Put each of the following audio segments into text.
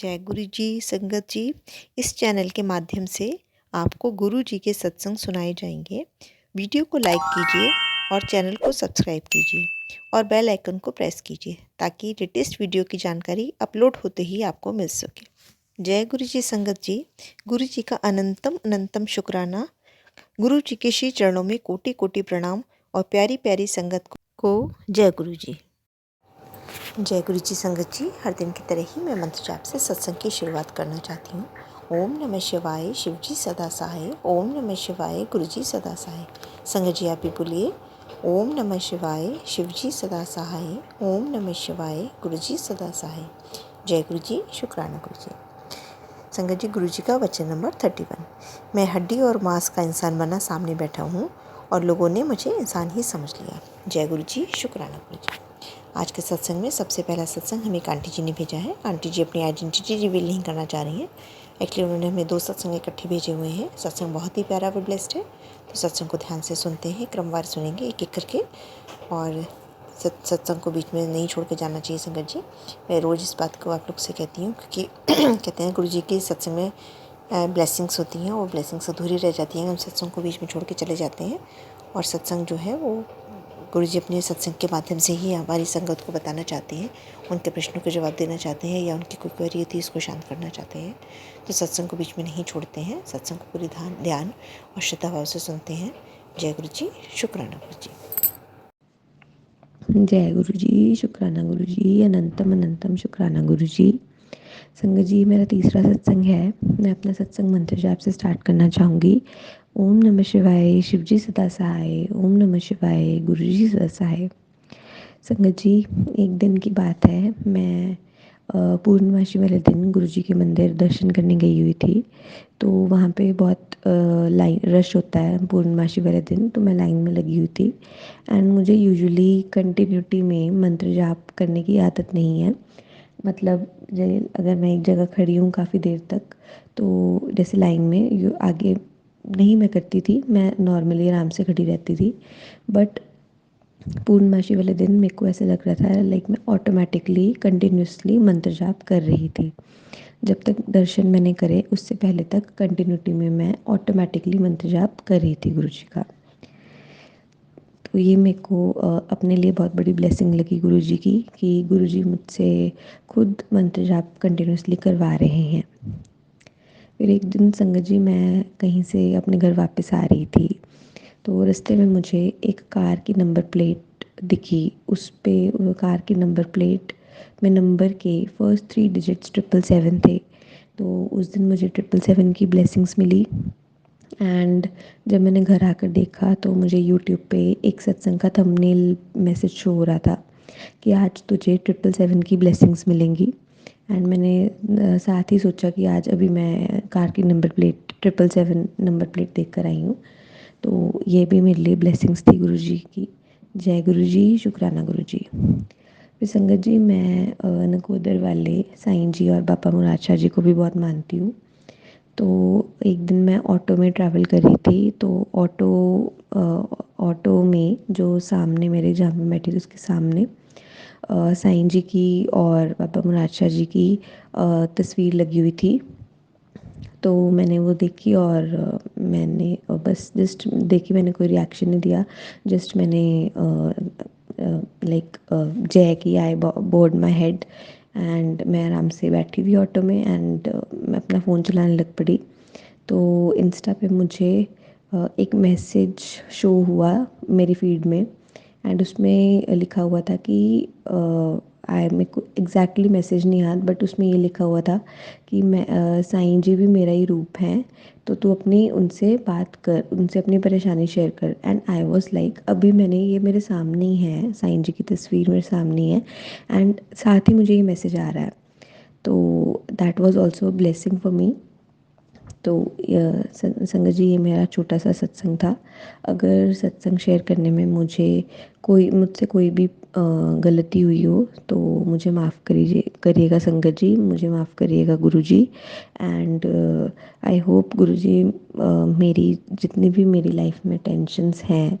जय गुरु जी संगत जी। इस चैनल के माध्यम से आपको गुरु जी के सत्संग सुनाए जाएंगे। वीडियो को लाइक कीजिए और चैनल को सब्सक्राइब कीजिए और बेल आइकन को प्रेस कीजिए ताकि लेटेस्ट वीडियो की जानकारी अपलोड होते ही आपको मिल सके। जय गुरु जी संगत जी। गुरु जी का अनंतम अनंतम शुक्राना। गुरु जी के श्री चरणों में कोटि कोटि प्रणाम और प्यारी प्यारी संगत को जय गुरु जी। जय गुरु जी संगत जी। हर दिन की तरह ही मैं मंत्र जाप से सत्संग की शुरुआत करना चाहती हूँ। ओम नमः शिवाय, शिव जी सदा सहाय। ओम नमः शिवाय, गुरु जी सदा सहाय। संगत जी आप भी बोलिए, ओम नमः शिवाय, शिव जी सदा सहाय। ओम नमः शिवाय, गुरु जी सदा सहाय। जय गुरु जी, शुक्राना गुरु जी। संगत जी, गुरु जी का वचन नंबर 31। मैं हड्डी और मांस का इंसान बना सामने बैठा हूँ और लोगों ने मुझे इंसान ही समझ लिया। जय गुरु जी, शुक्राना गुरु जी। आज के सत्संग में सबसे पहला सत्संग हमें एक आंटी जी ने भेजा है। आंटी जी अपनी आइडेंटिटी रिवील नहीं करना चाह रही हैं। एक्चुअली उन्होंने हमें 2 सत्संग इकट्ठे भेजे हुए हैं। सत्संग बहुत ही प्यारा व ब्लेस्ड है, तो सत्संग को ध्यान से सुनते हैं, क्रमवार सुनेंगे एक एक करके। और सत्संग को बीच में नहीं छोड़ के जाना चाहिए संगत जी। मैं रोज़ इस बात को आप लोग से कहती हूँ, क्योंकि कहते हैं गुरु जी के सत्संग में ब्लेसिंग्स होती हैं, वो ब्लेसिंग्स अधूरी रह जाती हैं, हम सत्संग को बीच में छोड़ के चले जाते हैं। और सत्संग जो है वो गुरु जी अपने सत्संग के माध्यम से ही हमारी संगत को बताना चाहते हैं, उनके प्रश्नों के जवाब देना चाहते हैं, या उनकी कोई क्वेरी होती है उसको शांत करना चाहते हैं। तो सत्संग को बीच में नहीं छोड़ते हैं, सत्संग को पूरी ध्यान और श्रद्धा भाव से सुनते हैं। जय गुरु जी, शुक्राना गुरु जी। जय गुरु जी, शुक्राना गुरु जी, अनंतम अनंतम शुक्राना गुरु जी। संगत जी, मेरा तीसरा सत्संग है। मैं अपना सत्संग मंत्र जाप से स्टार्ट करना चाहूँगी। ओम नमः शिवाय, शिव जी सदा सहाय। ओम नमः शिवाय, गुरु जी सदा सहाय। संगत जी, एक दिन की बात है, मैं पूर्णमासी वाले दिन गुरु जी के मंदिर दर्शन करने गई हुई थी। तो वहाँ पे बहुत लाइन रश होता है पूर्णमासी वाले दिन, तो मैं लाइन में लगी हुई थी। एंड मुझे यूजुअली कंटिन्यूटी में मंत्र जाप करने की आदत नहीं है। मतलब अगर मैं एक जगह खड़ी हूँ काफ़ी देर तक, तो जैसे लाइन में आगे नहीं मैं करती थी, मैं नॉर्मली आराम से खड़ी रहती थी। बट पूर्णमासी वाले दिन मेरे को ऐसा लग रहा था लाइक मैं ऑटोमेटिकली कंटिन्यूसली मंत्र जाप कर रही थी। जब तक दर्शन मैंने करे उससे पहले तक कंटिन्यूटी में मैं ऑटोमेटिकली मंत्र जाप कर रही थी गुरु जी का। तो ये मेरे को अपने लिए बहुत बड़ी ब्लेसिंग लगी गुरु जी की, कि गुरु जी मुझसे खुद मंत्र जाप कंटिन्यूसली करवा रहे हैं। फिर एक दिन संगत जी, मैं कहीं से अपने घर वापस आ रही थी, तो रास्ते में मुझे एक कार की नंबर प्लेट दिखी। उस पे कार की नंबर प्लेट में नंबर के फर्स्ट 3 डिजिट्स 777 थे। तो उस दिन मुझे 777 की ब्लेसिंग्स मिली। एंड जब मैंने घर आकर देखा तो मुझे यूट्यूब पे एक सत्संग का थंबनेल मैसेज शो हो रहा था कि आज तुझे 777 की ब्लेसिंग्स मिलेंगी। एंड मैंने साथ ही सोचा कि आज अभी मैं कार की नंबर प्लेट 777 नंबर प्लेट देख कर आई हूँ, तो ये भी मेरे लिए ब्लेसिंग्स थी गुरु जी की। जय गुरु जी, शुक्राना गुरु जी। फिर संगत जी, मैं नकोदर वाले साईं जी और बाबा मुराद शाह जी को भी बहुत मानती हूँ। तो एक दिन मैं ऑटो में ट्रैवल कर रही थी, तो ऑटो में जो सामने मेरे जहाँ मैं बैठी थी उसके सामने साईं जी की और बाबा मुराद शाह जी की तस्वीर लगी हुई थी। तो मैंने वो देखी और मैंने बस जस्ट देखी, मैंने कोई रिएक्शन नहीं दिया। जस्ट मैंने लाइक जय की आई बोर्ड माई हेड एंड मैं आराम से बैठी हुई ऑटो में एंड मैं अपना फ़ोन चलाने लग पड़ी। तो इंस्टा पे मुझे एक मैसेज शो हुआ मेरी फीड में एंड उसमें लिखा हुआ था कि मेरे को एग्जैक्टली मैसेज नहीं याद, बट उसमें ये लिखा हुआ था कि मैं साईं जी भी मेरा ही रूप है, तो तू अपनी उनसे बात कर, उनसे अपनी परेशानी शेयर कर। एंड आई वॉज लाइक, अभी मैंने ये मेरे सामने ही है, साईं जी की तस्वीर मेरे सामने ही है एंड साथ ही मुझे ये मैसेज आ रहा है। तो that was also blessing for me. तो संगत जी, ये मेरा छोटा सा सत्संग था। अगर सत्संग शेयर करने में मुझसे कोई भी गलती हुई हो तो मुझे माफ़ करिएगा संगत जी, मुझे माफ़ करिएगा गुरु जी। एंड आई होप गुरु जी मेरी जितनी भी मेरी लाइफ में टेंशन्स हैं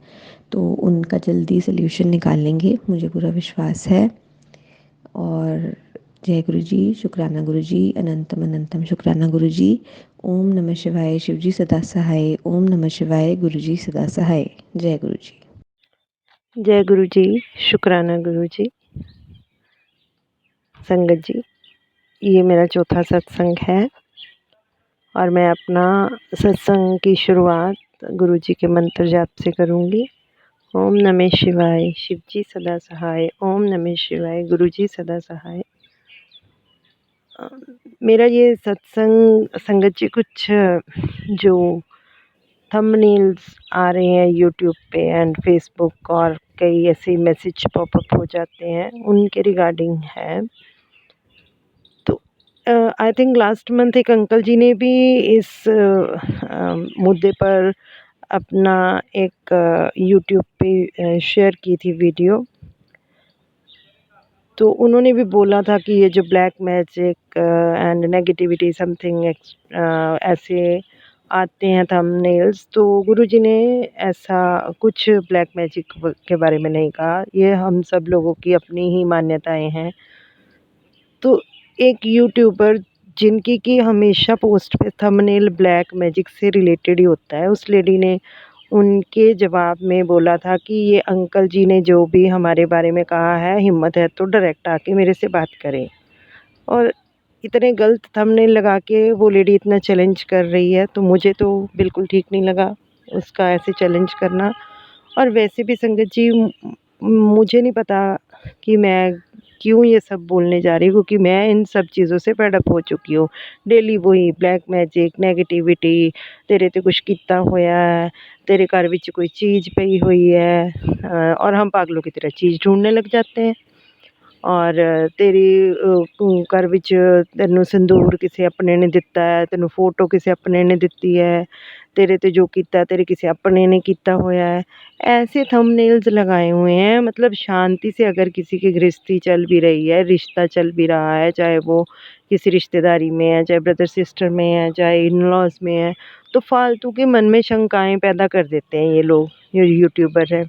तो उनका जल्दी सल्यूशन निकालेंगे, मुझे पूरा विश्वास है। और जय गुरु जी, शुक्राना गुरु जी, अनंतम अनंतम शुक्राना गुरु जी। ओम नमः शिवाय, शिव जी सदा सहाय। ओम नमः शिवाय, गुरु जी सदा सहाय। जय गुरु जी। जय गुरु जी, शुक्राना गुरु जी। संगत जी, ये मेरा चौथा सत्संग है और मैं अपना सत्संग की शुरुआत गुरु जी के मंत्र जाप से करूँगी। ओम नमः शिवाय, शिव जी सदा सहाय। ओम नमः शिवाय, गुरु जी सदा सहाय। मेरा ये सत्संग संगत जी कुछ जो थंबनेल्स आ रहे हैं यूट्यूब पे एंड फेसबुक और कई ऐसे मैसेज पॉपअप हो जाते हैं उनके रिगार्डिंग है। तो आई थिंक लास्ट मंथ एक अंकल जी ने भी इस मुद्दे पर अपना एक यूट्यूब पे शेयर की थी वीडियो। तो उन्होंने भी बोला था कि ये जो black magic and negativity something ऐसे आते हैं थंबनेल्स, तो गुरुजी ने ऐसा कुछ ब्लैक मैजिक के बारे में नहीं कहा। ये हम सब लोगों की अपनी ही मान्यताएं हैं। तो एक यूट्यूबर जिनकी कि हमेशा पोस्ट पे थंबनेल ब्लैक मैजिक से रिलेटेड ही होता है, उस लेडी ने उनके जवाब में बोला था कि ये अंकल जी ने जो भी हमारे बारे में कहा है, हिम्मत है तो डायरेक्ट आके मेरे से बात करें। और इतने गलत थंबनेल लगा के वो लेडी इतना चैलेंज कर रही है, तो मुझे तो बिल्कुल ठीक नहीं लगा उसका ऐसे चैलेंज करना। और वैसे भी संगत जी मुझे नहीं पता कि मैं क्यों ये सब बोलने जा रही हूँ, क्योंकि मैं इन सब चीज़ों से फेड अप हो चुकी हूँ। डेली वही ब्लैक मैजिक, नेगेटिविटी, तेरे ते कुछ किता होया है, तेरे घर विच कोई चीज़ पई हुई है, और हम पागलों की तरह चीज़ ढूंढने लग जाते हैं। और तेरी घर विच तैनूं संदूर किसी अपने ने दिता है, तैनूं फोटो किसी अपने ने दिती है, तेरे ते जो कीता तेरे किसी अपने ने कीता होया है। ऐसे थंबनेल्स लगाए हुए हैं, मतलब शांति से अगर किसी की गृहस्थी चल भी रही है, रिश्ता चल भी रहा है, चाहे वो किसी रिश्तेदारी में है, चाहे ब्रदर सिस्टर में है, चाहे इन-लॉज़ में है, तो फालतू के मन में शंकाएँ पैदा कर देते हैं ये लोग, ये यूट्यूबर है।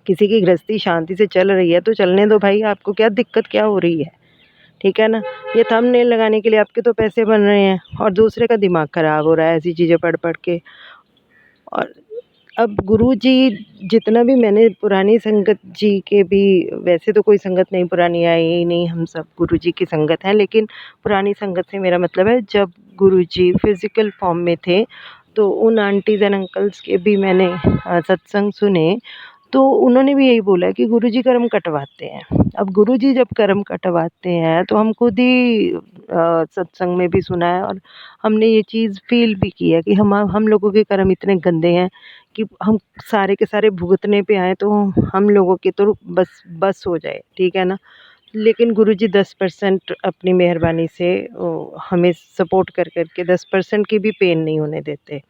किसी की गृहस्थी शांति से चल रही है तो चलने दो भाई, आपको क्या दिक्कत क्या हो रही है, ठीक है ना? ये थंबनेल लगाने के लिए आपके तो पैसे बन रहे हैं और दूसरे का दिमाग ख़राब हो रहा है ऐसी चीज़ें पढ़-पढ़ के। और अब गुरुजी जितना भी मैंने पुरानी संगत जी के भी, वैसे तो कोई संगत नहीं पुरानी आई ही नहीं, हम सब गुरुजी की संगत हैं, लेकिन पुरानी संगत से मेरा मतलब है जब गुरुजी फ़िज़िकल फ़ॉर्म में थे, तो उन आंटीज़ एंड अंकल्स के भी मैंने सत्संग सुने। तो उन्होंने भी यही बोला कि गुरुजी कर्म कटवाते हैं। अब गुरुजी जब कर्म कटवाते हैं तो हम खुद ही सत्संग में भी सुना है और हमने ये चीज़ फ़ील भी की है कि हम लोगों के कर्म इतने गंदे हैं कि हम सारे के सारे भुगतने पे आएँ तो हम लोगों की तो बस हो जाए, ठीक है ना? लेकिन गुरुजी 10% अपनी मेहरबानी से हमें सपोर्ट कर के 10% की भी पेन नहीं होने देते।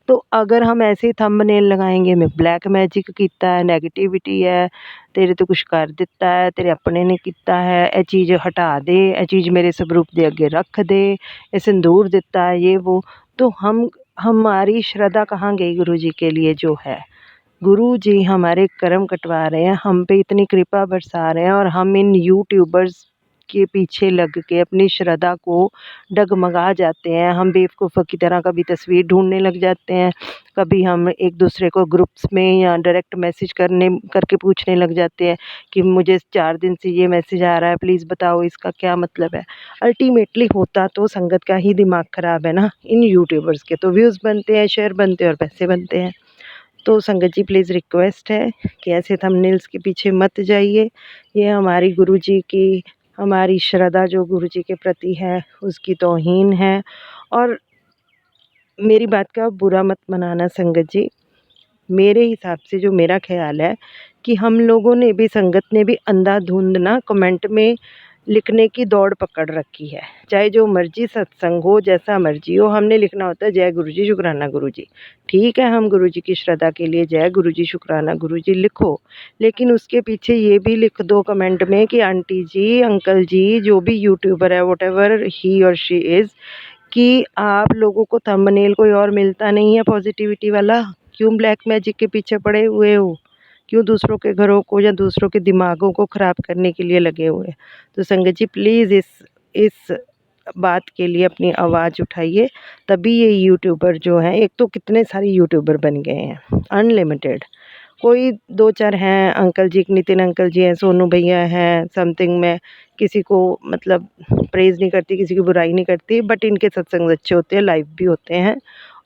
तो अगर हम ऐसे ही थंबनेल लगाएंगे, मैं ब्लैक मैजिक कीता है, नेगेटिविटी है, तेरे तो कुछ कर दिता है, तेरे अपने ने कीता है, ये चीज़ हटा दे, ये चीज़ मेरे स्वरूप दे अगे रख दे, ये संदूर दिता है, ये वो, तो हमारी श्रद्धा कहाँ गई गुरु जी के लिए जो है। गुरु जी हमारे कर्म कटवा रहे हैं, हम पे इतनी कृपा बरसा रहे हैं और हम इन यूट्यूबर्स के पीछे लग के अपनी श्रद्धा को डगमगा जाते हैं। हम बेवकूफ़ों की तरह कभी तस्वीर ढूँढने लग जाते हैं, कभी हम एक दूसरे को ग्रुप्स में या डायरेक्ट मैसेज करके पूछने लग जाते हैं कि मुझे 4 दिन से ये मैसेज आ रहा है, प्लीज़ बताओ इसका क्या मतलब है। अल्टीमेटली होता तो संगत का ही दिमाग ख़राब है ना, इन यूट्यूबर्स के तो व्यूज़ बनते हैं, शेयर बनते हैं और पैसे बनते हैं। तो संगत जी प्लीज़ रिक्वेस्ट है कि ऐसे थंबनेल्स के पीछे मत जाइए। ये हमारी गुरुजी की, हमारी श्रद्धा जो गुरुजी के प्रति है उसकी तौहीन है। और मेरी बात का बुरा मत मनाना संगत जी। मेरे हिसाब से जो मेरा ख़्याल है कि हम लोगों ने भी, संगत ने भी अंधाधुंध ना कमेंट में लिखने की दौड़ पकड़ रखी है। चाहे जो मर्ज़ी सत्संग हो, जैसा मर्ज़ी हो, हमने लिखना होता है जय गुरुजी, शुक्राना गुरुजी। ठीक है, हम गुरुजी की श्रद्धा के लिए जय गुरुजी, शुक्राना गुरुजी लिखो, लेकिन उसके पीछे ये भी लिख दो कमेंट में कि आंटी जी, अंकल जी, जो भी यूट्यूबर है, व्हाटएवर ही और शी इज़, कि आप लोगों को थंबनेल कोई और मिलता नहीं है पॉजिटिविटी वाला, क्यों ब्लैक मैजिक के पीछे पड़े हुए हो? क्यों दूसरों के घरों को या दूसरों के दिमागों को ख़राब करने के लिए लगे हुए हैं। तो संगत जी प्लीज़ इस बात के लिए अपनी आवाज़ उठाइए, तभी ये यूट्यूबर जो हैं, एक तो कितने सारे यूट्यूबर बन गए हैं अनलिमिटेड। कोई 2-4 हैं, अंकल जी, नितिन अंकल जी हैं, सोनू भैया हैं, समथिंग। मैं किसी को मतलब प्रेज़ नहीं करती, किसी की बुराई नहीं करती, बट इनके सत्संग अच्छे होते हैं, लाइव भी होते हैं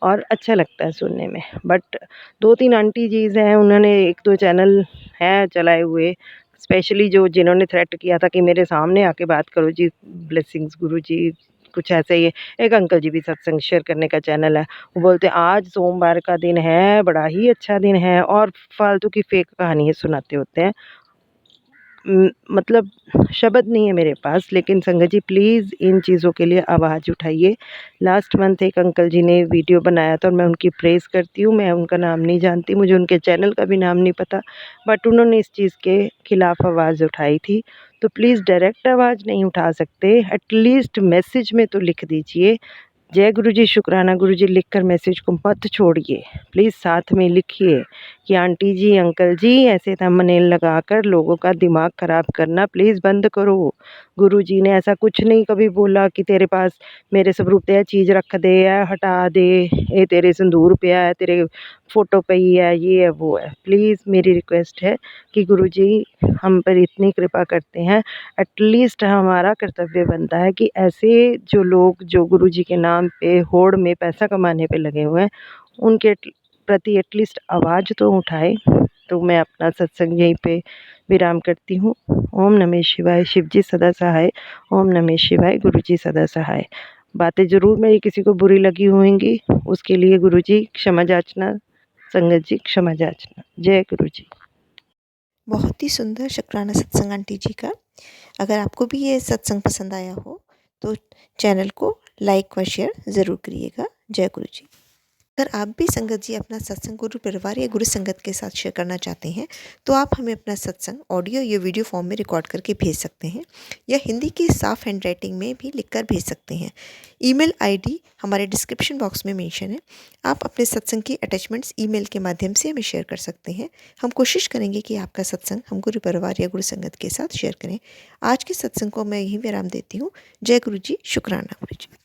और अच्छा लगता है सुनने में। बट 2-3 आंटी जीज़ हैं, उन्होंने 1-2 चैनल हैं चलाए हुए, स्पेशली जिन्होंने थ्रेट किया था कि मेरे सामने आके बात करो जी, ब्लेसिंग्स गुरु जी, कुछ ऐसे ही है। एक अंकल जी भी सत्संग शेयर करने का चैनल है, वो बोलते हैं आज सोमवार का दिन है, बड़ा ही अच्छा दिन है, और फालतू की फेक कहानियाँ सुनाते होते हैं। मतलब शब्द नहीं है मेरे पास, लेकिन संगत जी प्लीज़ इन चीज़ों के लिए आवाज़ उठाइए। लास्ट मंथ एक अंकल जी ने वीडियो बनाया था और मैं उनकी प्रेज़ करती हूँ, मैं उनका नाम नहीं जानती, मुझे उनके चैनल का भी नाम नहीं पता, बट उन्होंने इस चीज़ के खिलाफ़ आवाज़ उठाई थी। तो प्लीज़ डायरेक्ट आवाज़ नहीं उठा सकते, एटलीस्ट मैसेज में तो लिख दीजिए, जय गुरुजी, शुक्राना गुरुजी लिखकर मैसेज को मत छोड़िए। प्लीज़ साथ में लिखिए कि आंटी जी, अंकल जी, ऐसे थंबनेल लगाकर लोगों का दिमाग ख़राब करना प्लीज़ बंद करो। गुरुजी ने ऐसा कुछ नहीं कभी बोला कि तेरे पास मेरे स्वरूप ते चीज़ रख दे, या हटा दे, ये तेरे संदूर पिया है, तेरे फ़ोटो पई है, ये है, वो है। प्लीज़ मेरी रिक्वेस्ट है कि गुरुजी हम पर इतनी कृपा करते हैं, एटलीस्ट हमारा कर्तव्य बनता है कि ऐसे जो लोग जो गुरुजी के नाम पे होड़ में पैसा कमाने पे लगे हुए हैं, उनके प्रति एटलीस्ट आवाज़ तो उठाएँ। तो मैं अपना सत्संग यहीं पे विराम करती हूँ। ओम नमः शिवाय, शिव जी सदा सहाय। ओम नमः शिवाय, गुरु जी सदा सहाय। बातें ज़रूर मेरी किसी को बुरी लगी होंगी, उसके लिए गुरुजी क्षमा याचना, संगत जी क्षमा याचना। जय गुरु जी। बहुत ही सुंदर शुक्राना सत्संग आंटी जी का। अगर आपको भी ये सत्संग पसंद आया हो तो चैनल को लाइक व शेयर ज़रूर करिएगा। जय गुरु जी। अगर आप भी संगत जी अपना सत्संग गुरु परिवार या गुरु संगत के साथ शेयर करना चाहते हैं तो आप हमें अपना सत्संग ऑडियो या वीडियो फॉर्म में रिकॉर्ड करके भेज सकते हैं, या हिंदी की साफ हैंड राइटिंग में भी लिखकर भेज सकते हैं। ईमेल आईडी हमारे डिस्क्रिप्शन बॉक्स में मेंशन है। आप अपने सत्संग की अटैचमेंट्स ईमेल के माध्यम से हमें शेयर कर सकते हैं। हम कोशिश करेंगे कि आपका सत्संग हम गुरु परिवार या गुरु संगत के साथ शेयर करें। आज के सत्संग को मैं यहीं विराम देती हूँ। जय गुरु जी, शुक्राना गुरु जी।